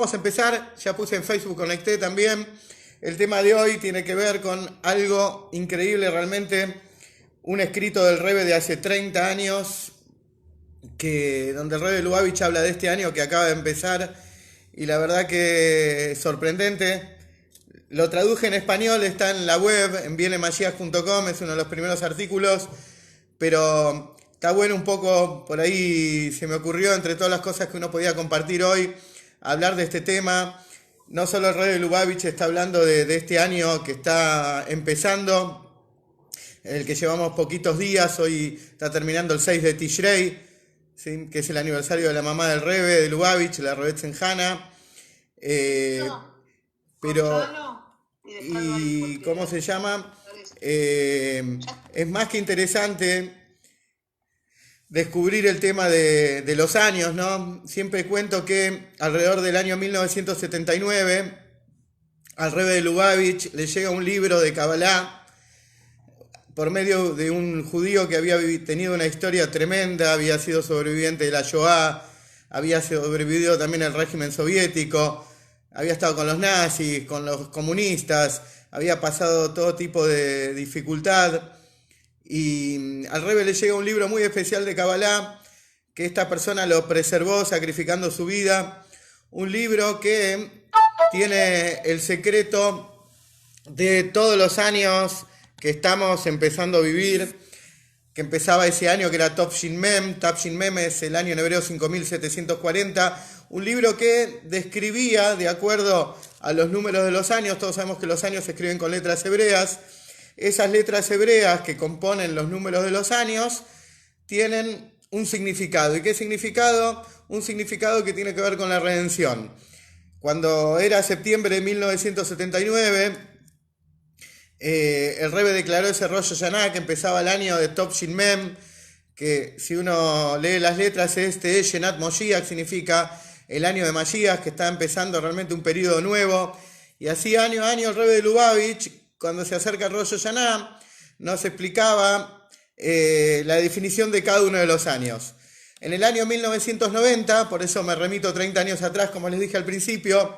vamos a empezar, ya puse en Facebook, conecté también. El tema de hoy tiene que ver con algo increíble realmente, un escrito del Rebbe de hace 30 años, donde el Rebbe Lubavitch habla de este año que acaba de empezar, y la verdad que es sorprendente. Lo traduje en español, está en la web, en bienemashiach.com, es uno de los primeros artículos, pero está bueno un poco, por ahí se me ocurrió, entre todas las cosas que uno podía compartir hoy, hablar de este tema. No solo el Rebbe Lubavitch está hablando de este año que está empezando, el que llevamos poquitos días, hoy está terminando el 6 de Tishrei, ¿sí? Que es el aniversario de la mamá del Rebbe, de Lubavitch, la Rebbetzin Hana. Pero, ¿y cómo se llama? Es más que interesante descubrir el tema de los años, ¿no? Siempre cuento que alrededor del año 1979 al Rebbe de Lubavitch le llega un libro de Kabbalah por medio de un judío que había tenido una historia tremenda, había sido sobreviviente de la Shoah, había sobrevivido también al régimen soviético, había estado con los nazis, con los comunistas, había pasado todo tipo de dificultad. Y al Rebbe le llega un libro muy especial de Kabbalah, que esta persona lo preservó sacrificando su vida. Un libro que tiene el secreto de todos los años que estamos empezando a vivir, que empezaba ese año que era Topshin Mem. Topshin Mem es el año en hebreo 5740. Un libro que describía, de acuerdo a los números de los años, todos sabemos que los años se escriben con letras hebreas. Esas letras hebreas que componen los números de los años tienen un significado. ¿Y qué significado? Un significado que tiene que ver con la redención. Cuando era septiembre de 1979, el Rebbe declaró ese Rosh Hashanah, que empezaba el año de Topshin Mem, que si uno lee las letras es Shenat Moshiach, significa el año de Mashiach, que está empezando realmente un periodo nuevo. Y así año a año el Rebbe de Lubavitch, cuando se acerca el Rosh Hashanah, nos explicaba la definición de cada uno de los años. En el año 1990, por eso me remito 30 años atrás, como les dije al principio,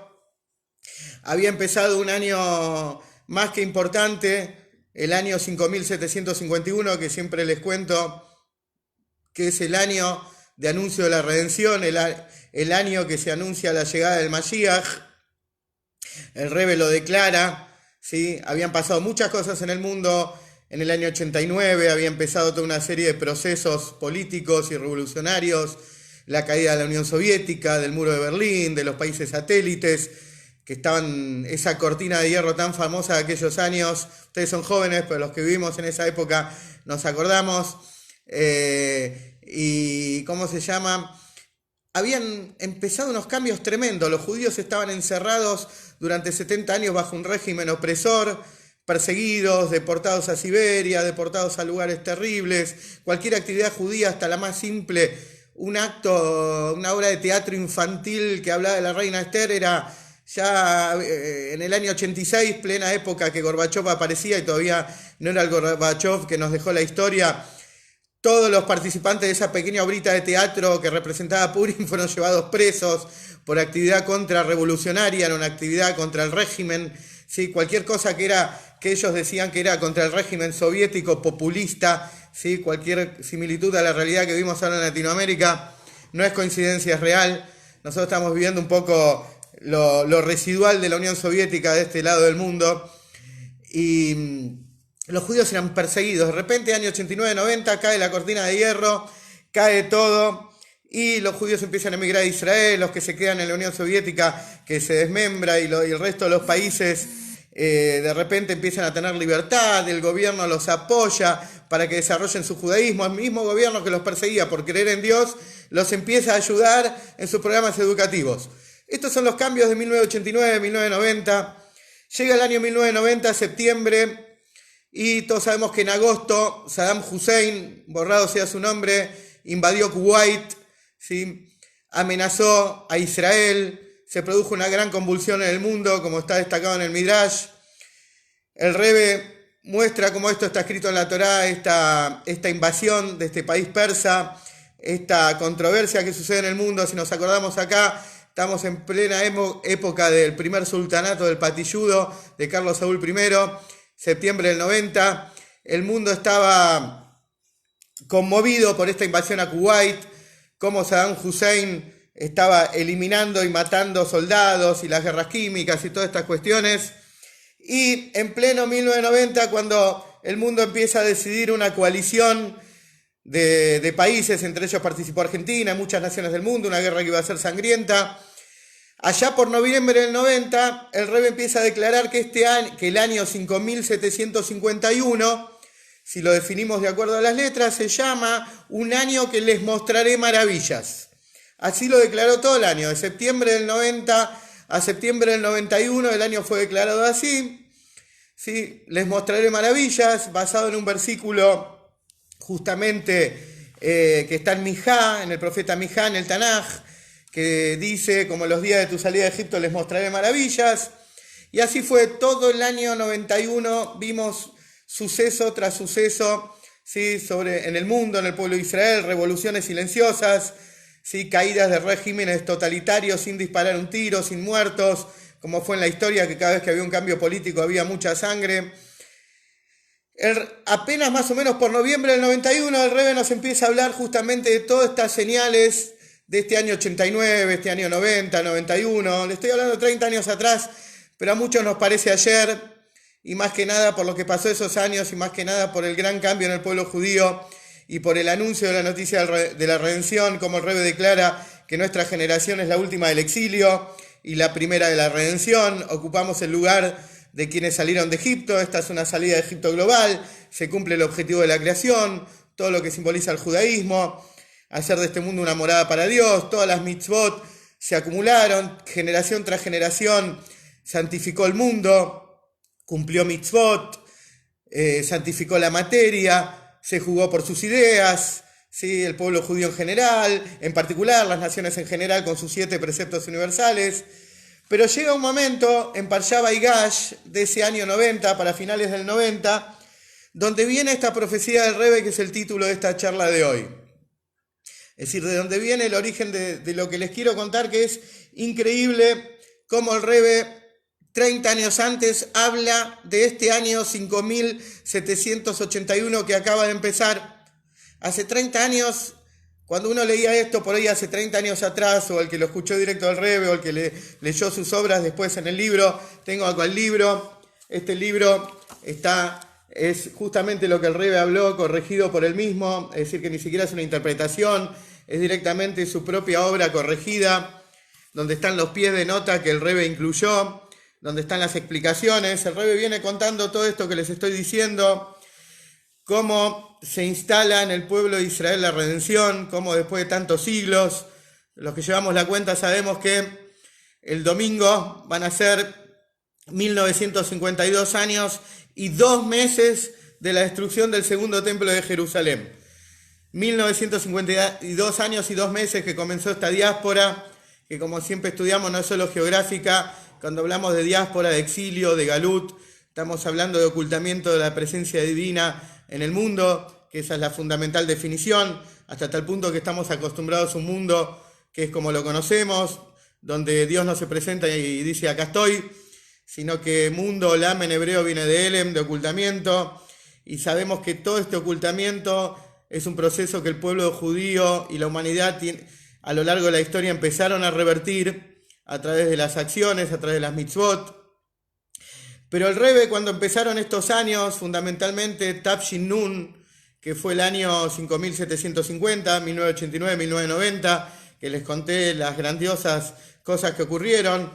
había empezado un año más que importante, el año 5751, que siempre les cuento que es el año de anuncio de la redención, el año que se anuncia la llegada del Mashiach. El Rebbe lo declara. ¿Sí? Habían pasado muchas cosas en el mundo. En el año 89 había empezado toda una serie de procesos políticos y revolucionarios, la caída de la Unión Soviética, del muro de Berlín, de los países satélites, que estaban, esa cortina de hierro tan famosa de aquellos años. Ustedes son jóvenes, pero los que vivimos en esa época nos acordamos. Y ¿cómo se llama? Habían empezado unos cambios tremendos. Los judíos estaban encerrados durante 70 años bajo un régimen opresor, perseguidos, deportados a Siberia, deportados a lugares terribles. Cualquier actividad judía, hasta la más simple, un acto, una obra de teatro infantil que hablaba de la reina Esther, era ya en el año 86, plena época que Gorbachov aparecía, y todavía no era el Gorbachov que nos dejó la historia. Todos los participantes de esa pequeña obrita de teatro que representaba Purim fueron llevados presos por actividad contrarrevolucionaria, era una actividad contra el régimen, ¿sí? Cualquier cosa que ellos decían que era contra el régimen soviético populista, ¿sí? Cualquier similitud a la realidad que vimos ahora en Latinoamérica no es coincidencia, es real. Nosotros estamos viviendo un poco lo residual de la Unión Soviética de este lado del mundo, y los judíos eran perseguidos. De repente, año 89-90, cae la cortina de hierro, cae todo, y los judíos empiezan a emigrar a Israel, los que se quedan en la Unión Soviética, que se desmembra, y el resto de los países de repente empiezan a tener libertad, el gobierno los apoya para que desarrollen su judaísmo. El mismo gobierno que los perseguía por creer en Dios, los empieza a ayudar en sus programas educativos. Estos son los cambios de 1989-1990. Llega el año 1990, septiembre, y todos sabemos que en agosto Saddam Hussein, borrado sea su nombre, invadió Kuwait, ¿sí? Amenazó a Israel, se produjo una gran convulsión en el mundo, como está destacado en el Midrash. El Rebbe muestra cómo esto está escrito en la Torá, esta invasión de este país persa, esta controversia que sucede en el mundo. Si nos acordamos acá, estamos en plena época del primer sultanato del Patilludo de Carlos Saúl I, septiembre del 90. El mundo estaba conmovido por esta invasión a Kuwait, cómo Saddam Hussein estaba eliminando y matando soldados y las guerras químicas y todas estas cuestiones. Y en pleno 1990, cuando el mundo empieza a decidir una coalición de países, entre ellos participó Argentina, muchas naciones del mundo, una guerra que iba a ser sangrienta. Allá por noviembre del 90, el Rebbe empieza a declarar que el año 5751, si lo definimos de acuerdo a las letras, se llama un año que les mostraré maravillas. Así lo declaró todo el año, de septiembre del 90 a septiembre del 91, el año fue declarado así. ¿Sí? Les mostraré maravillas, basado en un versículo justamente que está en Mijá, en el profeta Mijá, en el Tanaj, que dice, como los días de tu salida de Egipto les mostraré maravillas. Y así fue todo el año 91, vimos suceso tras suceso, ¿sí? En el mundo, en el pueblo de Israel, revoluciones silenciosas, ¿sí? Caídas de regímenes totalitarios sin disparar un tiro, sin muertos, como fue en la historia, que cada vez que había un cambio político había mucha sangre. Apenas más o menos por noviembre del 91, el Rebbe nos empieza a hablar justamente de todas estas señales de este año 89, este año 90, 91. Le estoy hablando 30 años atrás, pero a muchos nos parece ayer, y más que nada por lo que pasó esos años, y más que nada por el gran cambio en el pueblo judío, y por el anuncio de la noticia de la redención, como el Rebbe declara que nuestra generación es la última del exilio y la primera de la redención. Ocupamos el lugar de quienes salieron de Egipto. Esta es una salida de Egipto global, se cumple el objetivo de la creación, todo lo que simboliza el judaísmo, hacer de este mundo una morada para Dios. Todas las mitzvot se acumularon, generación tras generación santificó el mundo, cumplió mitzvot, santificó la materia, se jugó por sus ideas, ¿sí? El pueblo judío en general, en particular las naciones en general con sus 7 preceptos universales. Pero llega un momento en Parsha Vaigash de ese año 90, para finales del 90, donde viene esta profecía del Rebbe, que es el título de esta charla de hoy. Es decir, de donde viene el origen de lo que les quiero contar, que es increíble cómo el Rebbe 30 años antes habla de este año 5781 que acaba de empezar. Hace 30 años, cuando uno leía esto por ahí hace 30 años atrás, o el que lo escuchó directo del Rebbe, o el que leyó sus obras después en el libro, tengo acá el libro. Este libro es justamente lo que el Rebbe habló, corregido por él mismo, es decir, que ni siquiera es una interpretación, es directamente su propia obra corregida, donde están los pies de nota que el Rebbe incluyó, donde están las explicaciones. El Rebbe viene contando todo esto que les estoy diciendo, cómo se instala en el pueblo de Israel la redención, cómo después de tantos siglos, los que llevamos la cuenta sabemos que el domingo van a ser 1952 años y 2 meses de la destrucción del segundo templo de Jerusalén. 1952 años y 2 meses que comenzó esta diáspora, que como siempre estudiamos no es solo geográfica. Cuando hablamos de diáspora, de exilio, de galut, estamos hablando de ocultamiento de la presencia divina en el mundo, que esa es la fundamental definición, hasta tal punto que estamos acostumbrados a un mundo que es como lo conocemos, donde Dios no se presenta y dice acá estoy, sino que mundo, olam en hebreo viene de elem, de ocultamiento, y sabemos que todo este ocultamiento es un proceso que el pueblo judío y la humanidad a lo largo de la historia empezaron a revertir a través de las acciones, a través de las mitzvot. Pero el Rebbe, cuando empezaron estos años, fundamentalmente Tafshin Nun, que fue el año 5750, 1989, 1990, que les conté las grandiosas cosas que ocurrieron,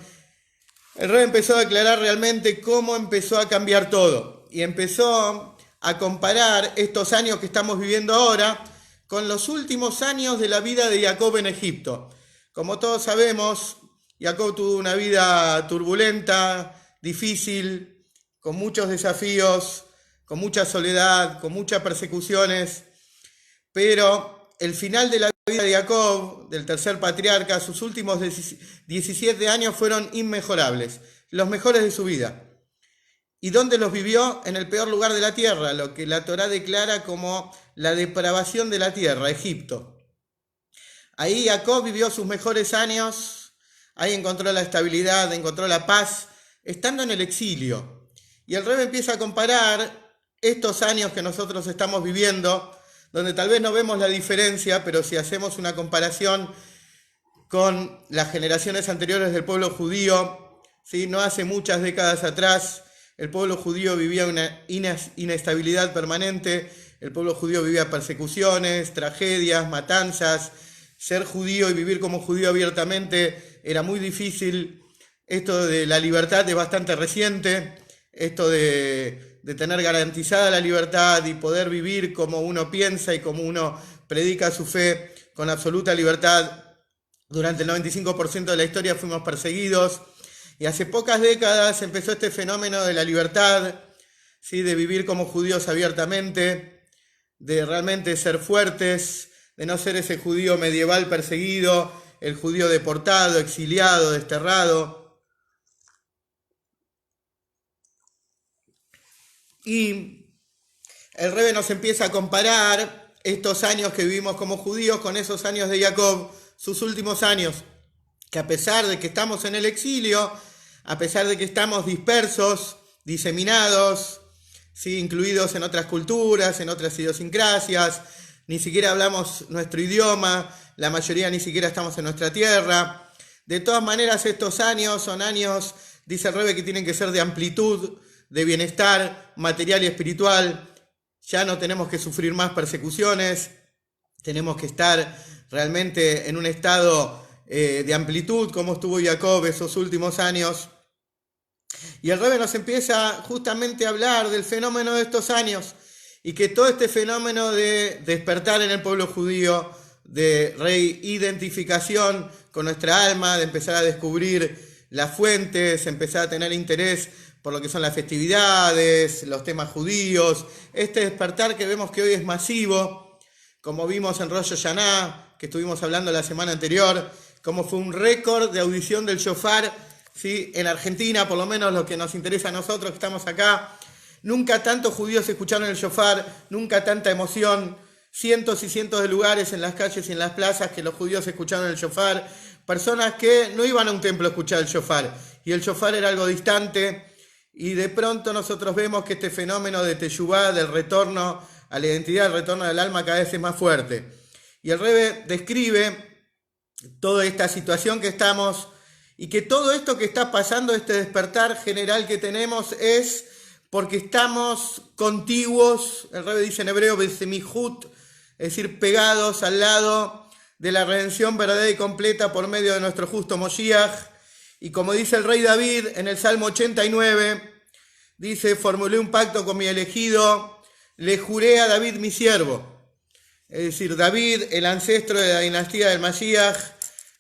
el Rebbe empezó a declarar realmente cómo empezó a cambiar todo. Y empezó a comparar estos años que estamos viviendo ahora con los últimos años de la vida de Jacob en Egipto. Como todos sabemos, Jacob tuvo una vida turbulenta, difícil, con muchos desafíos, con mucha soledad, con muchas persecuciones, pero el final de la vida de Jacob, del tercer patriarca, sus últimos 17 años fueron inmejorables, los mejores de su vida. ¿Y dónde los vivió? En el peor lugar de la tierra, lo que la Torá declara como la depravación de la tierra, Egipto. Ahí Jacob vivió sus mejores años, ahí encontró la estabilidad, encontró la paz, estando en el exilio. Y el Rebbe empieza a comparar estos años que nosotros estamos viviendo, donde tal vez no vemos la diferencia, pero si hacemos una comparación con las generaciones anteriores del pueblo judío, ¿sí? No hace muchas décadas atrás, el pueblo judío vivía una inestabilidad permanente, el pueblo judío vivía persecuciones, tragedias, matanzas. Ser judío y vivir como judío abiertamente era muy difícil. Esto de la libertad es bastante reciente, esto de tener garantizada la libertad y poder vivir como uno piensa y como uno predica su fe con absoluta libertad. Durante el 95% de la historia fuimos perseguidos y hace pocas décadas empezó este fenómeno de la libertad, ¿sí? De vivir como judíos abiertamente, de realmente ser fuertes, de no ser ese judío medieval perseguido, el judío deportado, exiliado, desterrado. Y el Rebbe nos empieza a comparar estos años que vivimos como judíos con esos años de Jacob, sus últimos años, que a pesar de que estamos en el exilio, a pesar de que estamos dispersos, diseminados, ¿sí? Incluidos en otras culturas, en otras idiosincrasias, ni siquiera hablamos nuestro idioma, la mayoría ni siquiera estamos en nuestra tierra. De todas maneras, estos años son años, dice el Rebbe, que tienen que ser de amplitud, de bienestar material y espiritual. Ya no tenemos que sufrir más persecuciones, tenemos que estar realmente en un estado de amplitud, como estuvo Jacob esos últimos años. Y el Rebbe nos empieza justamente a hablar del fenómeno de estos años, y que todo este fenómeno de despertar en el pueblo judío, de reidentificación con nuestra alma, de empezar a descubrir las fuentes, empezar a tener interés por lo que son las festividades, los temas judíos, este despertar que vemos que hoy es masivo, como vimos en Rosh Hashanah, que estuvimos hablando la semana anterior, como fue un récord de audición del shofar, ¿sí? En Argentina, por lo menos lo que nos interesa a nosotros que estamos acá. Nunca tantos judíos escucharon el shofar, nunca tanta emoción, cientos y cientos de lugares en las calles y en las plazas que los judíos escucharon el shofar, personas que no iban a un templo a escuchar el shofar, y el shofar era algo distante, y de pronto nosotros vemos que este fenómeno de teshuvá, del retorno a la identidad, el retorno del alma cada vez es más fuerte. Y el Rebbe describe toda esta situación que estamos, y que todo esto que está pasando, este despertar general que tenemos, es porque estamos contiguos, el Rebbe dice en hebreo, besemihut, es decir, pegados al lado de la redención verdadera y completa por medio de nuestro justo Moshiach. Y como dice el rey David en el Salmo 89, dice, formulé un pacto con mi elegido, le juré a David mi siervo. Es decir, David, el ancestro de la dinastía del Mashiach,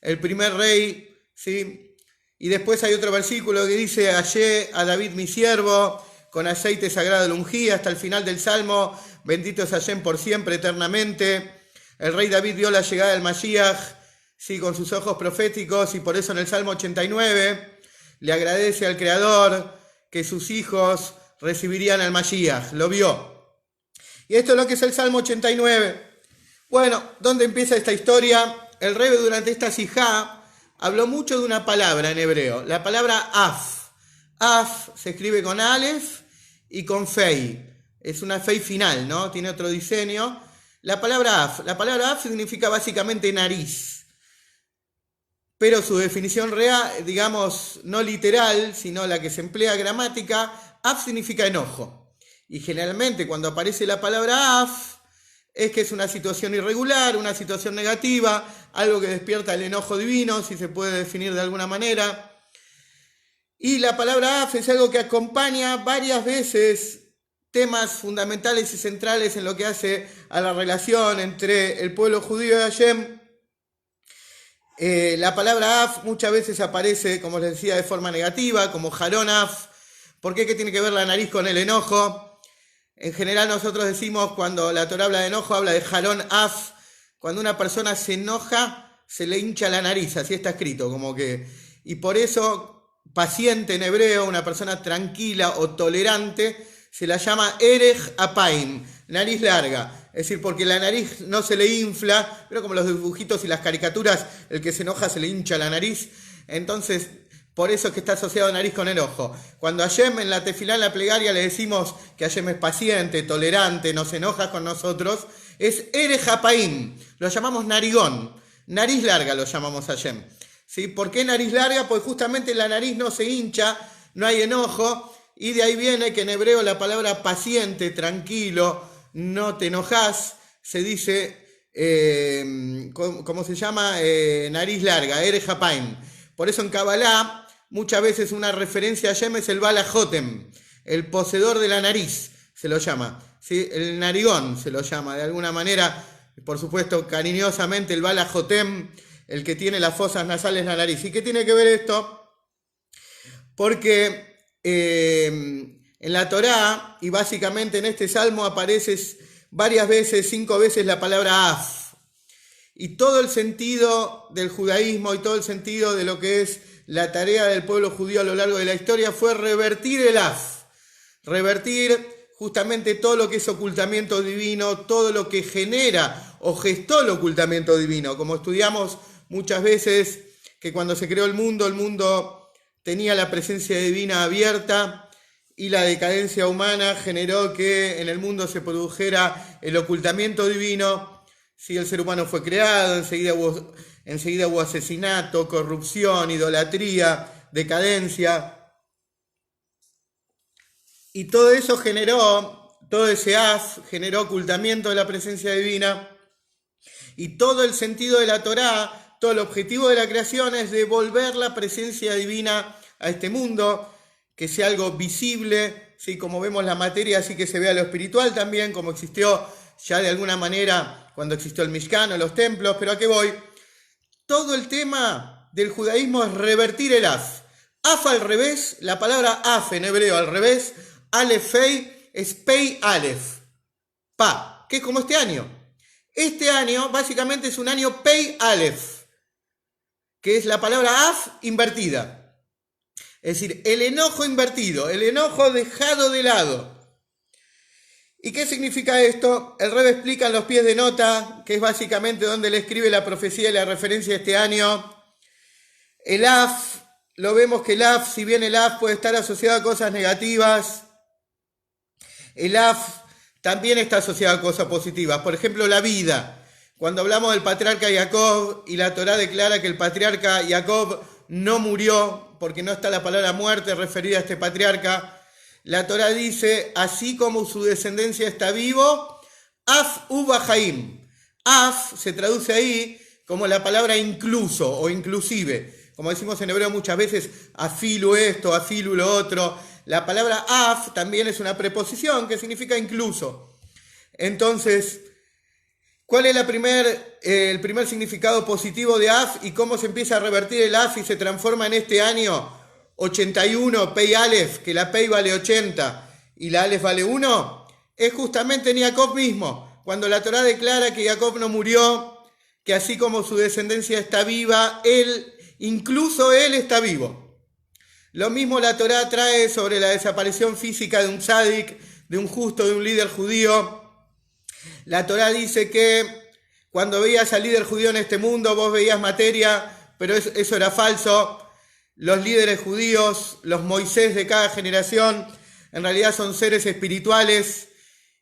el primer rey, ¿sí? Y después hay otro versículo que dice, hallé a David mi siervo, con aceite sagrado lo ungí, hasta el final del Salmo, bendito es Hashem por siempre, eternamente. El rey David vio la llegada del Mashiach, sí, con sus ojos proféticos, y por eso en el Salmo 89 le agradece al Creador que sus hijos recibirían al Mashiach, lo vio. Y esto es lo que es el Salmo 89. Bueno, ¿dónde empieza esta historia? El Rebbe durante esta sijá habló mucho de una palabra en hebreo, la palabra af. Af se escribe con alef y con fei. Es una fei final, ¿no? Tiene otro diseño. La palabra af significa básicamente nariz. Pero su definición real, digamos, no literal, sino la que se emplea gramática, af significa enojo. Y generalmente cuando aparece la palabra af, es que es una situación irregular, una situación negativa, algo que despierta el enojo divino, si se puede definir de alguna manera. Y la palabra af es algo que acompaña varias veces temas fundamentales y centrales en lo que hace a la relación entre el pueblo judío y Hashem. La palabra af muchas veces aparece, como les decía, de forma negativa, como jarón af. ¿Por qué? ¿Qué tiene que ver la nariz con el enojo? En general nosotros decimos, cuando la Torá habla de enojo, habla de jarón af. Cuando una persona se enoja, se le hincha la nariz, así está escrito, como que... Y por eso, paciente en hebreo, una persona tranquila o tolerante, se la llama Erech Apaim, nariz larga. Es decir, porque la nariz no se le infla, pero como los dibujitos y las caricaturas, el que se enoja se le hincha la nariz. Entonces, por eso es que está asociado nariz con enojo. Cuando Hashem en la tefilá, en la plegaria, le decimos que Hashem es paciente, tolerante, no se enoja con nosotros, es Erech Hapaim, lo llamamos narigón, nariz larga lo llamamos Hashem. ¿Sí? ¿Por qué nariz larga? Pues justamente la nariz no se hincha, no hay enojo, y de ahí viene que en hebreo la palabra paciente, tranquilo, no te enojas, se dice, ¿cómo se llama? Nariz larga, Erech Hapaim. Por eso en Kabbalah muchas veces una referencia a Hashem es el Bala Jotem, el poseedor de la nariz, se lo llama. ¿Sí? El narigón se lo llama, de alguna manera, por supuesto, cariñosamente, el Bala Jotem, el que tiene las fosas nasales en la nariz. ¿Y qué tiene que ver esto? Porque en la Torá, y básicamente en este salmo, aparece varias veces, 5 veces la palabra af. Y todo el sentido del judaísmo y todo el sentido de lo que es la tarea del pueblo judío a lo largo de la historia fue revertir el af. Revertir justamente todo lo que es ocultamiento divino, todo lo que genera o gestó el ocultamiento divino. Como estudiamos muchas veces, que cuando se creó el mundo tenía la presencia divina abierta y la decadencia humana generó que en el mundo se produjera el ocultamiento divino. Si el ser humano fue creado, enseguida hubo asesinato, corrupción, idolatría, decadencia. Y todo eso generó, todo ese af generó ocultamiento de la presencia divina. Y todo el sentido de la Torá, todo el objetivo de la creación es devolver la presencia divina a este mundo, que sea algo visible, ¿sí? Como vemos la materia, así que se vea lo espiritual también, como existió ya de alguna manera cuando existió el Mishkan o los templos. Pero ¿a qué voy? Todo el tema del judaísmo es revertir el af. Af al revés, la palabra af en hebreo al revés, Alef Fei, es Pei Alef, Pa, que es como este año. Este año básicamente es un año Pei Alef, que es la palabra af invertida. Es decir, el enojo invertido, el enojo dejado de lado. ¿Y qué significa esto? El Rebbe explica en los pies de nota, que es básicamente donde le escribe la profecía y la referencia de este año. El af, lo vemos que el af, si bien el af puede estar asociado a cosas negativas, el af también está asociado a cosas positivas. Por ejemplo, la vida. Cuando hablamos del patriarca Jacob y la Torá declara que el patriarca Jacob no murió, porque no está la palabra muerte referida a este patriarca, la Torá dice, así como su descendencia está vivo, af uva jaim. Af se traduce ahí como la palabra incluso o inclusive. Como decimos en hebreo muchas veces, afilu esto, afilu lo otro. La palabra af también es una preposición que significa incluso. Entonces, ¿cuál es el primer significado positivo de af y cómo se empieza a revertir el af y se transforma en este año 81, Pei Alef, que la Pei vale 80 y la Alef vale 1? Es justamente en Jacob mismo, cuando la Torá declara que Jacob no murió, que así como su descendencia está viva, incluso él está vivo. Lo mismo la Torá trae sobre la desaparición física de un tzadik, de un justo, de un líder judío. La Torá dice que cuando veías al líder judío en este mundo, vos veías materia, pero eso era falso. Los líderes judíos, los Moisés de cada generación, en realidad son seres espirituales.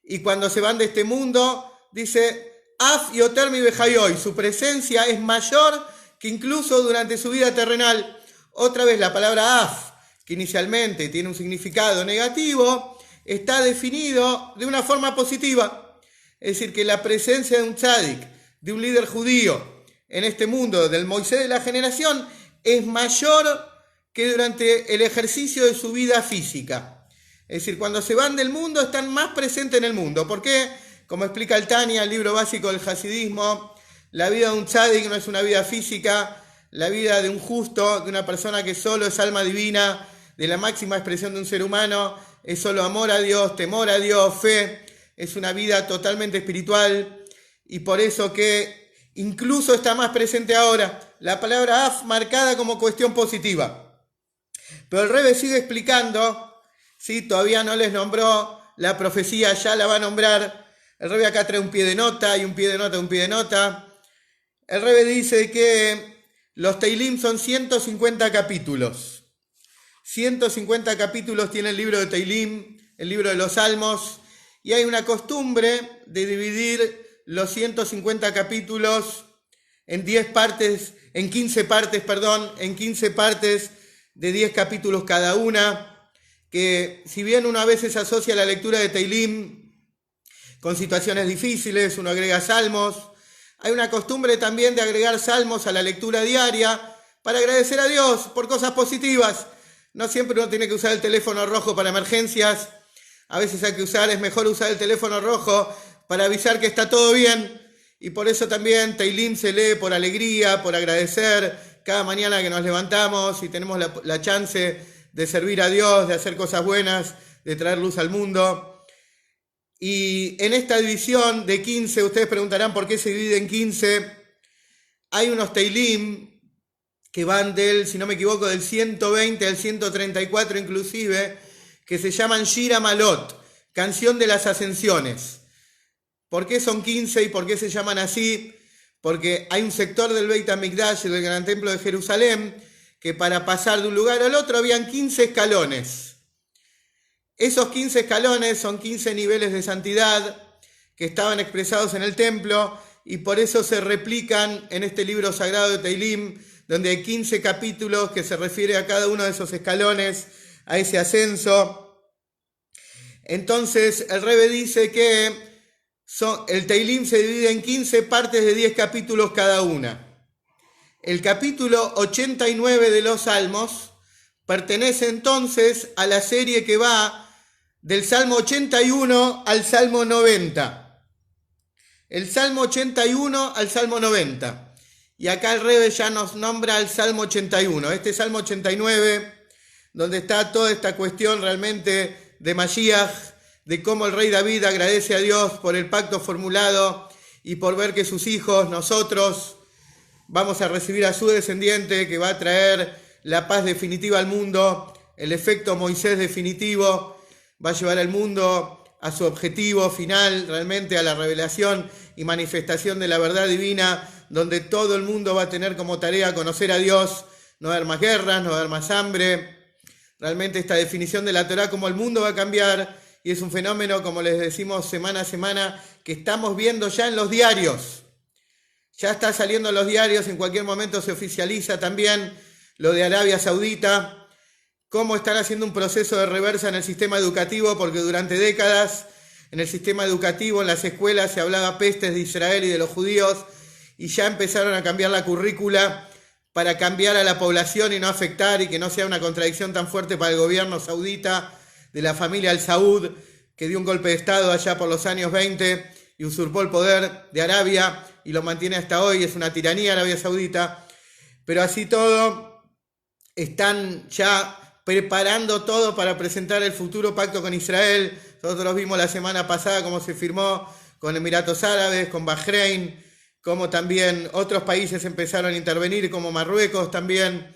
Y cuando se van de este mundo, dice, Af yoter mi bejayoy, su presencia es mayor que incluso durante su vida terrenal. Otra vez la palabra af, que inicialmente tiene un significado negativo, está definido de una forma positiva. Es decir, que la presencia de un tzadik, de un líder judío en este mundo, del Moisés de la generación, es mayor que durante el ejercicio de su vida física. Es decir, cuando se van del mundo están más presentes en el mundo. ¿Por qué? Como explica el Tania, el libro básico del hasidismo, la vida de un tzadik no es una vida física. La vida de un justo, de una persona que solo es alma divina, de la máxima expresión de un ser humano, es solo amor a Dios, temor a Dios, fe. Es una vida totalmente espiritual y por eso que incluso está más presente ahora. La palabra af marcada como cuestión positiva. Pero el Rebbe sigue explicando, ¿sí? Todavía no les nombró la profecía, ya la va a nombrar. El Rebbe acá trae un pie de nota y un pie de nota, un pie de nota. El Rebbe dice que Los Teilim son 150 capítulos. 150 capítulos tiene el libro de Teilim, el libro de los Salmos, y hay una costumbre de dividir los 150 capítulos en 15 partes de 10 capítulos cada una, que si bien uno a veces asocia la lectura de Teilim con situaciones difíciles, uno agrega salmos, hay una costumbre también de agregar salmos a la lectura diaria para agradecer a Dios por cosas positivas. No siempre uno tiene que usar el teléfono rojo para emergencias, a veces es mejor usar el teléfono rojo para avisar que está todo bien, y por eso también Teilim se lee por alegría, por agradecer cada mañana que nos levantamos y tenemos la chance de servir a Dios, de hacer cosas buenas, de traer luz al mundo. Y en esta división de 15, ustedes preguntarán por qué se divide en 15, hay unos Teilim que van si no me equivoco, del 120 al 134 inclusive, que se llaman Shir Malot, canción de las ascensiones. ¿Por qué son 15 y por qué se llaman así? Porque hay un sector del Beit HaMikdash, del Gran Templo de Jerusalén, que para pasar de un lugar al otro habían 15 escalones. Esos 15 escalones son 15 niveles de santidad que estaban expresados en el templo y por eso se replican en este libro sagrado de Teilim, donde hay 15 capítulos que se refiere a cada uno de esos escalones, a ese ascenso. Entonces el Rebbe dice que el Teilim se divide en 15 partes de 10 capítulos cada una. El capítulo 89 de los Salmos pertenece entonces a la serie que va del Salmo 81 al Salmo 90. El Salmo 81 al Salmo 90. Y acá el Rebbe ya nos nombra el Salmo 81. Este Salmo 89, donde está toda esta cuestión realmente de Mashiach, de cómo el rey David agradece a Dios por el pacto formulado y por ver que sus hijos, nosotros, vamos a recibir a su descendiente que va a traer la paz definitiva al mundo, el efecto Moisés definitivo, va a llevar al mundo a su objetivo final, realmente a la revelación y manifestación de la verdad divina, donde todo el mundo va a tener como tarea conocer a Dios, no haber más guerras, no haber más hambre. Realmente esta definición de la Torá, como el mundo va a cambiar, y es un fenómeno, como les decimos semana a semana, que estamos viendo ya en los diarios. Ya está saliendo en los diarios, en cualquier momento se oficializa también lo de Arabia Saudita, cómo están haciendo un proceso de reversa en el sistema educativo, porque durante décadas en el sistema educativo, en las escuelas, se hablaba pestes de Israel y de los judíos, y ya empezaron a cambiar la currícula para cambiar a la población y no afectar, y que no sea una contradicción tan fuerte para el gobierno saudita, de la familia Al Saud, que dio un golpe de Estado allá por los años 20 y usurpó el poder de Arabia y lo mantiene hasta hoy. Es una tiranía Arabia Saudita, pero así todo están ya preparando todo para presentar el futuro pacto con Israel. Nosotros vimos la semana pasada cómo se firmó con Emiratos Árabes, con Bahrein, cómo también otros países empezaron a intervenir, como Marruecos también.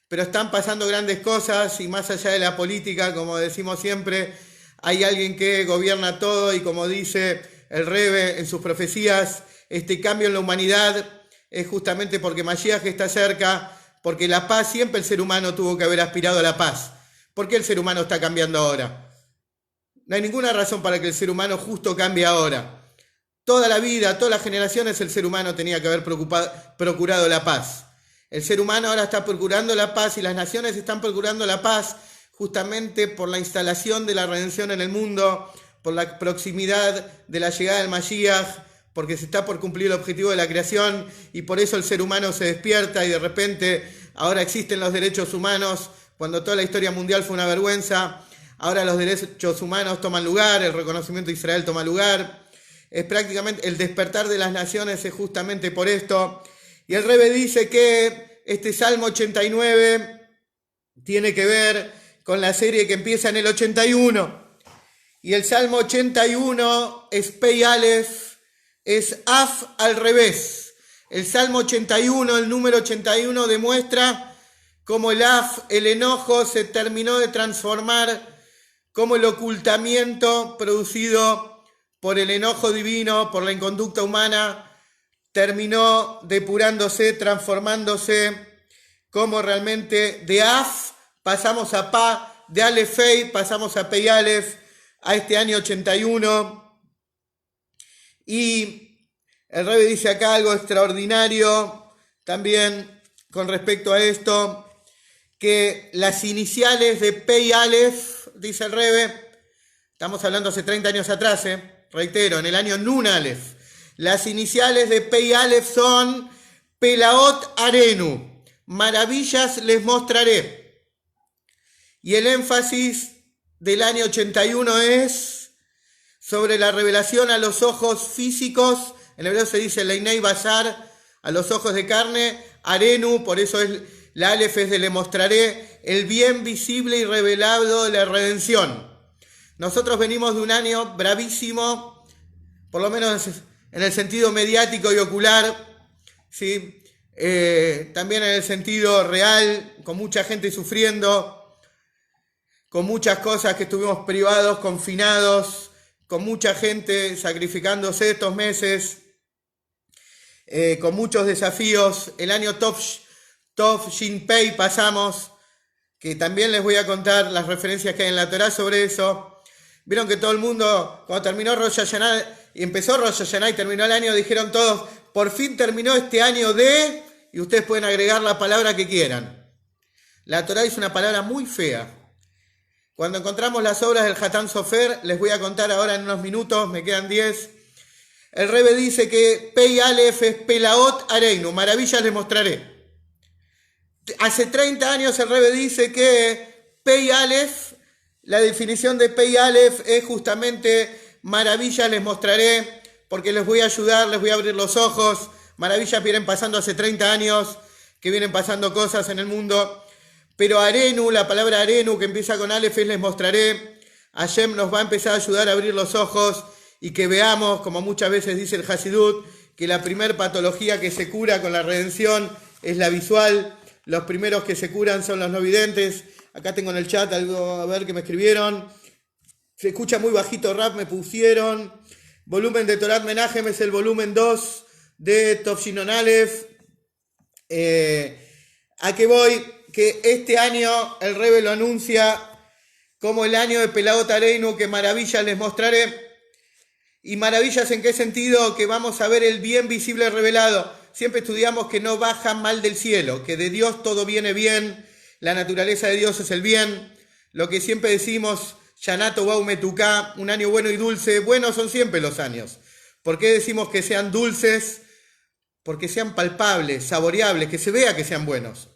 Pero están pasando grandes cosas y más allá de la política, como decimos siempre, hay alguien que gobierna todo y como dice el Rebbe en sus profecías, este cambio en la humanidad es justamente porque Mashiach está cerca, porque la paz, siempre el ser humano tuvo que haber aspirado a la paz. ¿Por qué el ser humano está cambiando ahora? No hay ninguna razón para que el ser humano justo cambie ahora. Toda la vida, todas las generaciones, el ser humano tenía que haber procurado la paz. El ser humano ahora está procurando la paz y las naciones están procurando la paz justamente por la instalación de la redención en el mundo, por la proximidad de la llegada del Mashiach, porque se está por cumplir el objetivo de la creación y por eso el ser humano se despierta y de repente ahora existen los derechos humanos, cuando toda la historia mundial fue una vergüenza, ahora los derechos humanos toman lugar, el reconocimiento de Israel toma lugar, es prácticamente el despertar de las naciones es justamente por esto. Y el Rebbe dice que este Salmo 89 tiene que ver con la serie que empieza en el 81. Y el Salmo 81 es Pei Aleph, es Af al revés. El Salmo 81, el número 81, demuestra cómo el Af, el enojo, se terminó de transformar, cómo el ocultamiento producido por el enojo divino, por la inconducta humana, terminó depurándose, transformándose, como realmente de Af pasamos a Pa, de Aleph Fei pasamos a Pei Aleph, a este año 81. Y el Rebbe dice acá algo extraordinario también con respecto a esto, que las iniciales de Pei Aleph, dice el Rebbe, estamos hablando hace 30 años atrás, reitero, en el año Nun Aleph, las iniciales de Pei Aleph son Pelaot Arenu, maravillas les mostraré. Y el énfasis del año 81 es sobre la revelación a los ojos físicos, en hebreo se dice Leinei Basar, a los ojos de carne, Arenu, por eso es la Aleph es de le mostraré, el bien visible y revelado de la redención. Nosotros venimos de un año bravísimo, por lo menos en el sentido mediático y ocular, ¿sí? También en el sentido real, con mucha gente sufriendo, con muchas cosas que estuvimos privados, confinados, con mucha gente sacrificándose estos meses, con muchos desafíos. El año Tov Shin Pei pasamos, que también les voy a contar las referencias que hay en la Torá sobre eso. Vieron que todo el mundo, cuando terminó Rosh Hashanah, y empezó Rosh Hashanah y terminó el año, dijeron todos, por fin terminó este año de, y ustedes pueden agregar la palabra que quieran. La Torá es una palabra muy fea. Cuando encontramos las obras del Hatán Sofer, les voy a contar ahora en unos minutos, me quedan 10. El Rebbe dice que Pei Aleph es Pelaot Areinu, maravillas les mostraré. Hace 30 años el Rebbe dice que Pei Aleph, la definición de Pei Aleph es justamente maravillas les mostraré, porque les voy a ayudar, les voy a abrir los ojos. Maravillas vienen pasando hace 30 años, que vienen pasando cosas en el mundo. Pero Arenu, la palabra Arenu que empieza con Aleph es les mostraré. Hashem nos va a empezar a ayudar a abrir los ojos y que veamos, como muchas veces dice el Hasidut, que la primer patología que se cura con la redención es la visual. Los primeros que se curan son los no videntes. Acá tengo en el chat algo, a ver, que me escribieron. Se escucha muy bajito rap, me pusieron. Volumen de Torat Menahem es el volumen 2 de Tov Shin Aleph. ¿A qué voy? Que este año el Rebbe lo anuncia como el año de Pelaot Areinu, que maravillas les mostraré. ¿Y maravillas en qué sentido? Que vamos a ver el bien visible revelado. Siempre estudiamos que no baja mal del cielo, que de Dios todo viene bien, la naturaleza de Dios es el bien. Lo que siempre decimos, Shanato Bau Metuká, un año bueno y dulce. Buenos son siempre los años. ¿Por qué decimos que sean dulces? Porque sean palpables, saboreables, que se vea que sean buenos.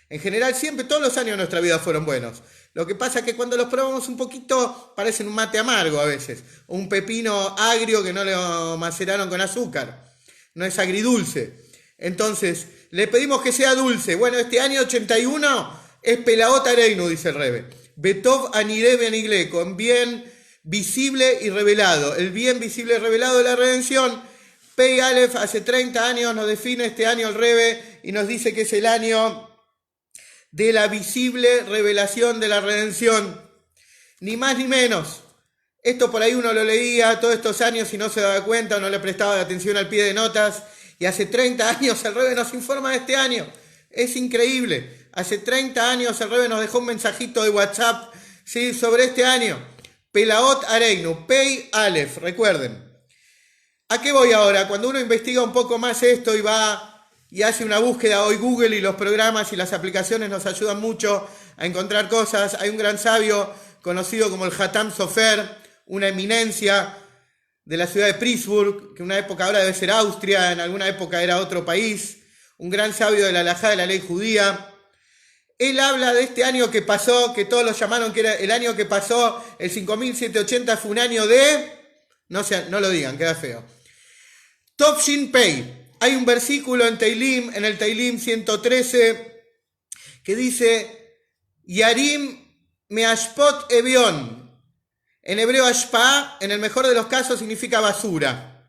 En general, siempre, todos los años de nuestra vida fueron buenos. Lo que pasa es que cuando los probamos un poquito, parecen un mate amargo a veces. O un pepino agrio que no lo maceraron con azúcar. No es agridulce. Entonces, le pedimos que sea dulce. Bueno, este año 81 es Pelaot Areinu, dice el Rebbe. Betov Anire Benigle, con bien visible y revelado. El bien visible y revelado de la redención. Pei Aleph, hace 30 años nos define este año el Rebbe y nos dice que es el año de la visible revelación de la redención. Ni más ni menos. Esto por ahí uno lo leía todos estos años y no se daba cuenta o no le prestaba atención al pie de notas. Y hace 30 años el Rebbe nos informa de este año. Es increíble. Hace 30 años el Rebbe nos dejó un mensajito de WhatsApp, ¿sí?, sobre este año. Pelaot Areinu, Pei Aleph, recuerden. ¿A qué voy ahora? Cuando uno investiga un poco más esto y va y hace una búsqueda, hoy Google y los programas y las aplicaciones nos ayudan mucho a encontrar cosas. Hay un gran sabio conocido como el Hatán Sofer, una eminencia de la ciudad de Pittsburgh, que en una época ahora debe ser Austria, en alguna época era otro país, un gran sabio de la halajá de la ley judía. Él habla de este año que pasó, que todos lo llamaron que era el año que pasó, el 5780 fue un año de, no lo digan, queda feo. Tov Shin Pei. Hay un versículo en Teilim, en el Teilim 113, que dice, Yarim Meashpot Evion. En hebreo, Ashpa, en el mejor de los casos, significa basura.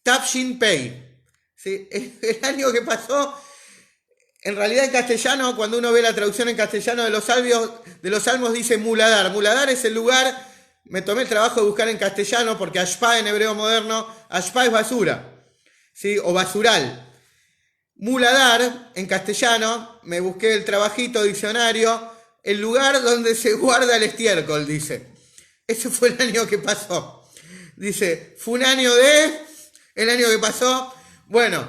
Tav Shin Pei. ¿Sí? El año que pasó, en realidad en castellano, cuando uno ve la traducción en castellano de los salmos dice Muladar. Muladar es el lugar, me tomé el trabajo de buscar en castellano, porque Ashpa en hebreo moderno, Ashpa es basura. ¿sí? O basural. Muladar, en castellano, me busqué el trabajito, diccionario, el lugar donde se guarda el estiércol, dice. Ese fue el año que pasó. Dice, fue un año el año que pasó, bueno,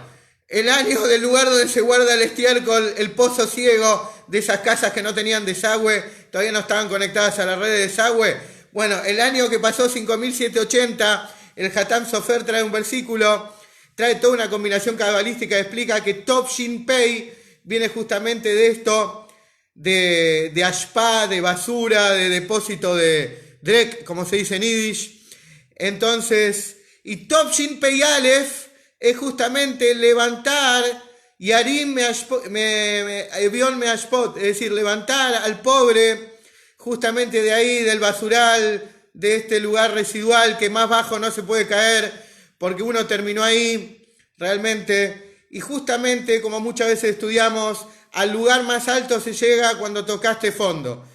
el año del lugar donde se guarda el estiércol, el pozo ciego de esas casas que no tenían desagüe, todavía no estaban conectadas a la red de desagüe. Bueno, el año que pasó, 5780, el Hatam Sofer trae un versículo, trae toda una combinación cabalística, explica que Tov Shin Pei viene justamente de esto, de ashpa, de basura, de depósito de drek, como se dice en Yiddish. Entonces, y Tov Shin Pei Aleph es justamente levantar, Yarim Evion Meashpot, es decir, levantar al pobre, justamente de ahí, del basural, de este lugar residual que más bajo no se puede caer, porque uno terminó ahí, realmente, y justamente, como muchas veces estudiamos, al lugar más alto se llega cuando tocaste fondo.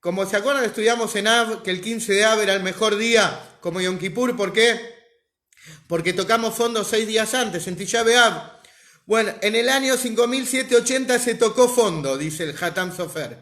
Como se acuerdan, estudiamos en Av, que el 15 de Av era el mejor día, como Yom Kippur, ¿por qué? Porque tocamos fondo 6 días antes, en Tisha B'Av. Bueno, en el año 5780 se tocó fondo, dice el Hatam Sofer.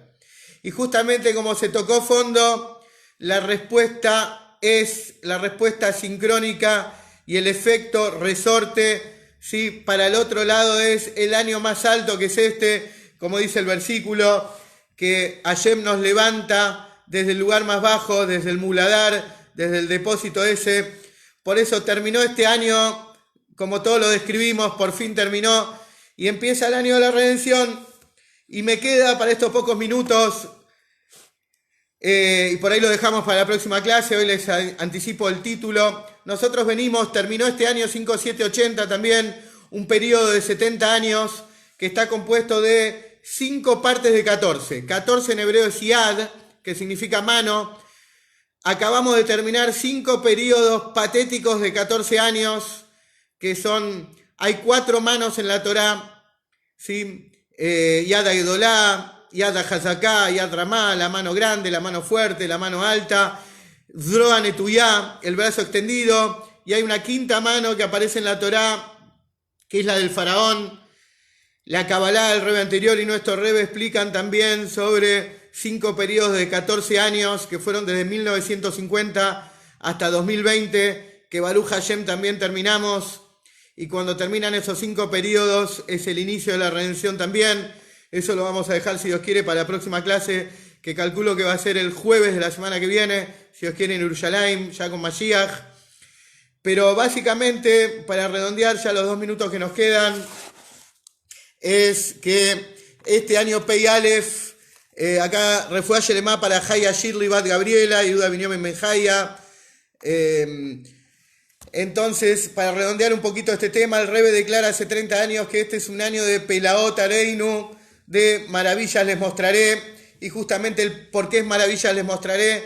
Y justamente como se tocó fondo, la respuesta es la respuesta sincrónica y el efecto resorte, ¿sí? Para el otro lado es el año más alto, que es este, como dice el versículo, que Hashem nos levanta desde el lugar más bajo, desde el muladar, desde el depósito ese. Por eso terminó este año, como todos lo describimos, por fin terminó, y empieza el año de la redención, y me queda para estos pocos minutos, y por ahí lo dejamos para la próxima clase, hoy les anticipo el título. Nosotros terminó este año 5780 también, un periodo de 70 años, que está compuesto de 5 partes de 14. 14 en hebreo es yad, que significa mano. Acabamos de terminar 5 periodos patéticos de 14 años, que son, hay 4 manos en la Torá, ¿sí? Yad Gedolá, Yad Hazaká, Yad Ramá, la mano grande, la mano fuerte, la mano alta, Zroa Netuyá, el brazo extendido, y hay una 5ª mano que aparece en la Torá, que es la del faraón. La Kabbalah, el Rebbe anterior y nuestro Rebbe explican también sobre 5 periodos de 14 años que fueron desde 1950 hasta 2020, que Baruch Hashem también terminamos, y cuando terminan esos 5 periodos es el inicio de la redención también. Eso lo vamos a dejar, si Dios quiere, para la próxima clase, que calculo que va a ser el jueves de la semana que viene, si Dios quiere, en Yerushalayim, ya con Mashiach. Pero básicamente, para redondear ya los 2 minutos que nos quedan, es que este año Pei Aleph, acá Refuá Shelema para Jaya Shirley Bat Gabriela y Duda Binyamin Ben Jaya. Entonces, para redondear un poquito este tema, el Rebbe declara hace 30 años que este es un año de Pelaot Areinu, de maravillas les mostraré, y justamente el por qué es maravillas les mostraré,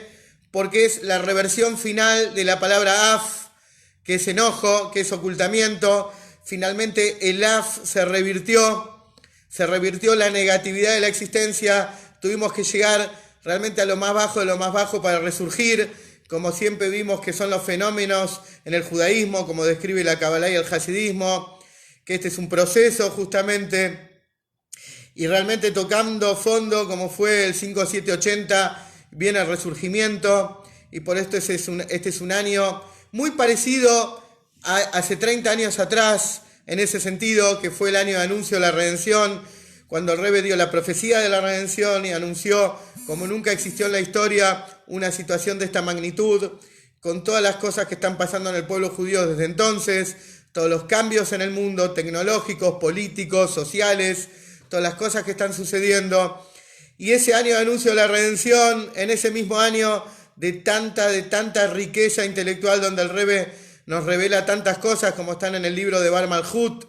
porque es la reversión final de la palabra af, que es enojo, que es ocultamiento. Finalmente el af se revirtió la negatividad de la existencia, tuvimos que llegar realmente a lo más bajo de lo más bajo para resurgir, como siempre vimos que son los fenómenos en el judaísmo, como describe la Kabbalah y el hasidismo, que este es un proceso justamente, y realmente tocando fondo, como fue el 5780, viene el resurgimiento, y por esto este es un año muy parecido a hace 30 años atrás, en ese sentido, que fue el año de anuncio de la redención, cuando el Rebbe dio la profecía de la redención y anunció, como nunca existió en la historia, una situación de esta magnitud, con todas las cosas que están pasando en el pueblo judío desde entonces, todos los cambios en el mundo, tecnológicos, políticos, sociales, todas las cosas que están sucediendo. Y ese año de anuncio de la redención, en ese mismo año de tanta riqueza intelectual, donde el Rebbe nos revela tantas cosas como están en el libro de Bar Malhut,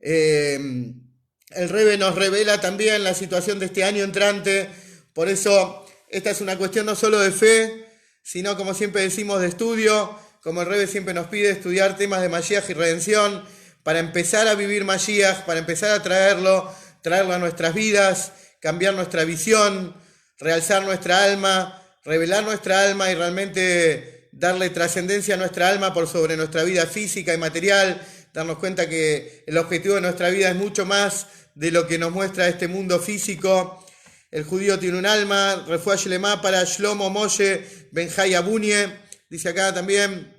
el Rebbe nos revela también la situación de este año entrante. Por eso esta es una cuestión no solo de fe, sino, como siempre decimos, de estudio, como el Rebbe siempre nos pide, estudiar temas de Mashiach y redención, para empezar a vivir Mashiach, para empezar a traerlo a nuestras vidas, cambiar nuestra visión, realzar nuestra alma, revelar nuestra alma y realmente darle trascendencia a nuestra alma por sobre nuestra vida física y material, darnos cuenta que el objetivo de nuestra vida es mucho más de lo que nos muestra este mundo físico. El judío tiene un alma, refuá Shlema para Shlomo Moshe Ben-Jai Abunie, dice acá también.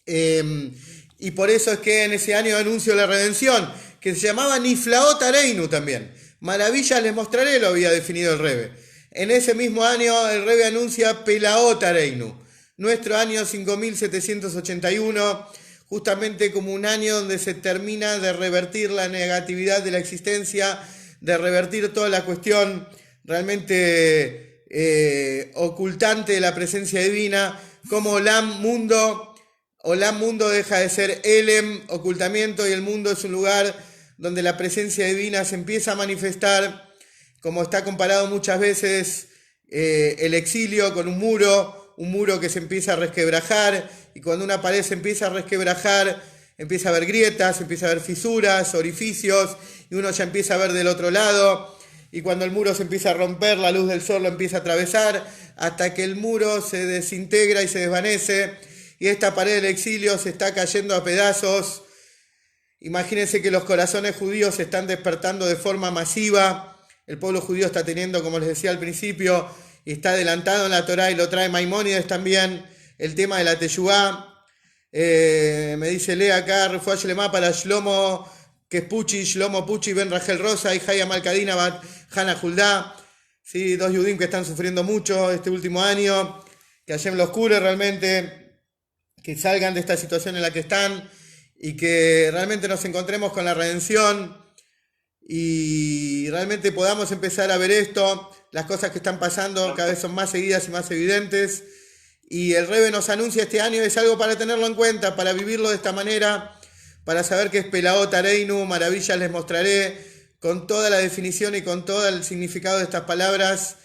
Y por eso es que en ese año de anuncio de la redención, que se llamaba Niflaot Areinu también, maravillas les mostraré, lo había definido el Rebbe. En ese mismo año el Rebbe anuncia Pelaot Areinu, nuestro año 5781, justamente como un año donde se termina de revertir la negatividad de la existencia, de revertir toda la cuestión realmente ocultante de la presencia divina, como Olam Mundo deja de ser Elem, ocultamiento, y el mundo es un lugar donde la presencia divina se empieza a manifestar, como está comparado muchas veces el exilio con un muro que se empieza a resquebrajar, y cuando una pared se empieza a resquebrajar, empieza a haber grietas, empieza a haber fisuras, orificios, y uno ya empieza a ver del otro lado, y cuando el muro se empieza a romper, la luz del sol lo empieza a atravesar, hasta que el muro se desintegra y se desvanece, y esta pared del exilio se está cayendo a pedazos. Imagínense que los corazones judíos se están despertando de forma masiva. El pueblo judío está teniendo, como les decía al principio, y está adelantado en la Torá, y lo trae Maimónides también, el tema de la Teshuvá. Me dice, lee acá, refuá Shlema para Shlomo Puchi, Ben Rachel Rosa y Jaya Malkadina Bat Hana Juldá. Sí, dos judíos que están sufriendo mucho este último año. Que Hashem los cure realmente, que salgan de esta situación en la que están, y que realmente nos encontremos con la redención y realmente podamos empezar a ver esto. Las cosas que están pasando cada vez son más seguidas y más evidentes, y el Rebbe nos anuncia este año, es algo para tenerlo en cuenta, para vivirlo de esta manera, para saber que es Pelaot Areinu, maravillas les mostraré, con toda la definición y con todo el significado de estas palabras,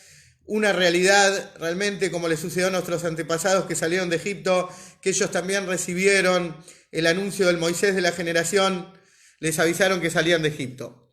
una realidad realmente como le sucedió a nuestros antepasados que salieron de Egipto, que ellos también recibieron el anuncio del Moisés de la generación, les avisaron que salían de Egipto.